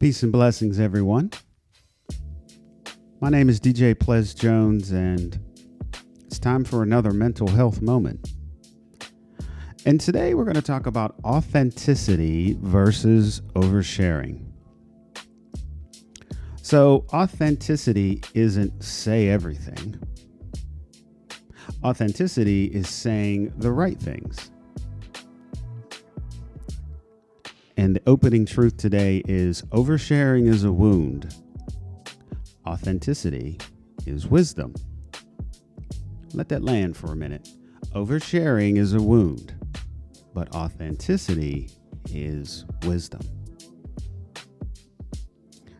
Peace and blessings, everyone. My name is DJ Ples Jones, and it's time for another mental health moment. And today we're going to talk about authenticity versus oversharing. So authenticity isn't say everything. Authenticity is saying the right things. And the opening truth today is oversharing is a wound. Authenticity is wisdom. Let that land for a minute. Oversharing is a wound, but authenticity is wisdom.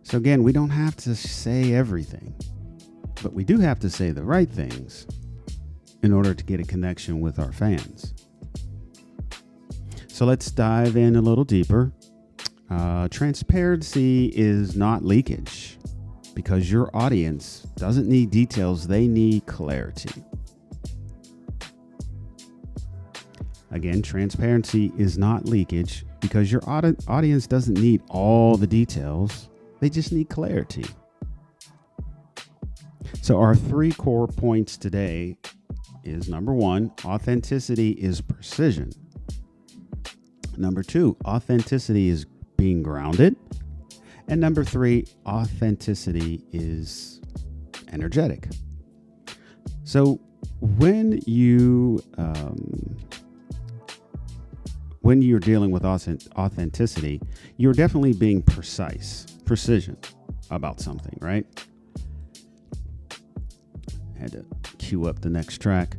So again, we don't have to say everything, but we do have to say the right things in order to get a connection with our fans. So let's dive in a little deeper. Transparency is not leakage because your audience doesn't need details. They need clarity. Again, transparency is not leakage because your audience doesn't need all the details. They just need clarity. So our 3 core points today is number 1, authenticity is precision. Number 2, authenticity is being grounded. And number 3, authenticity is energetic. So when you're dealing with authenticity, you're definitely being precision about something, right? Had to cue up the next track.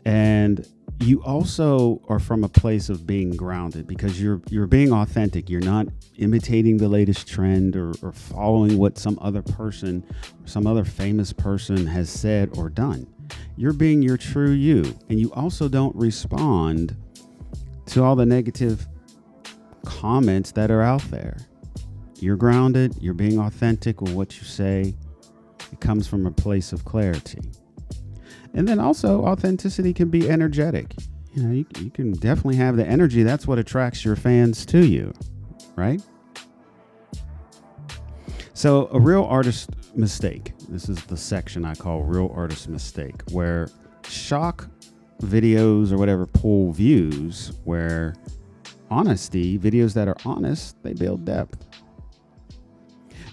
And you also are from a place of being grounded because you're being authentic. You're not imitating the latest trend or following what some other person, some other famous person has said or done. You're being your true you. And you also don't respond to all the negative comments that are out there. You're grounded. You're being authentic with what you say. It comes from a place of clarity. And then also authenticity can be energetic. You know, you can definitely have the energy. That's what attracts your fans to you, right? So a real artist mistake. This is the section I call real artist mistake, where shock videos or whatever pull views, where honesty, videos that are honest, they build depth.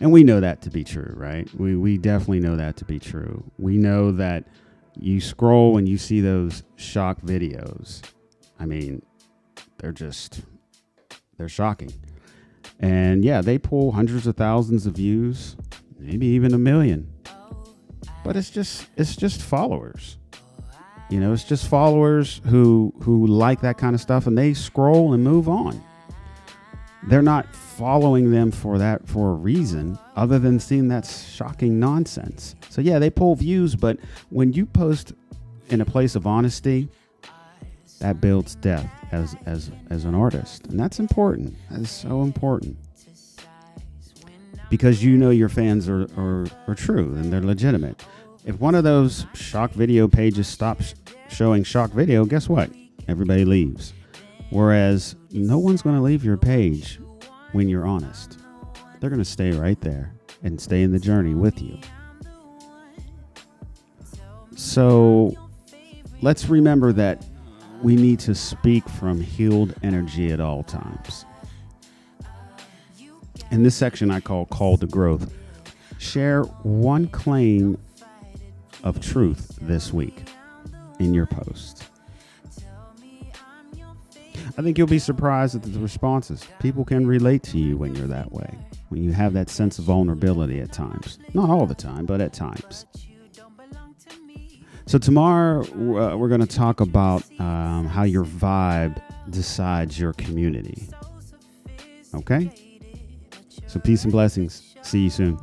And we know that to be true, right? We definitely know that to be true. We know that you scroll and you see those shock videos. I mean, they're shocking. And yeah, they pull hundreds of thousands of views, maybe even 1 million. But it's just followers. You know, it's just followers who like that kind of stuff, and they scroll and move on. They're not following them for a reason other than seeing that shocking nonsense. So yeah, they pull views, but when you post in a place of honesty, that builds depth as an artist. And that's important. That is so important. Because you know your fans are true and they're legitimate. If one of those shock video pages stops showing shock video, guess what? Everybody leaves. Whereas no one's going to leave your page when you're honest. They're going to stay right there and stay in the journey with you. So let's remember that we need to speak from healed energy at all times. In this section I call to growth. Share one claim of truth this week in your post. I think you'll be surprised at the responses. People can relate to you when you're that way, when you have that sense of vulnerability at times. Not all the time, but at times. So tomorrow we're going to talk about how your vibe decides your community. Okay? So peace and blessings. See you soon.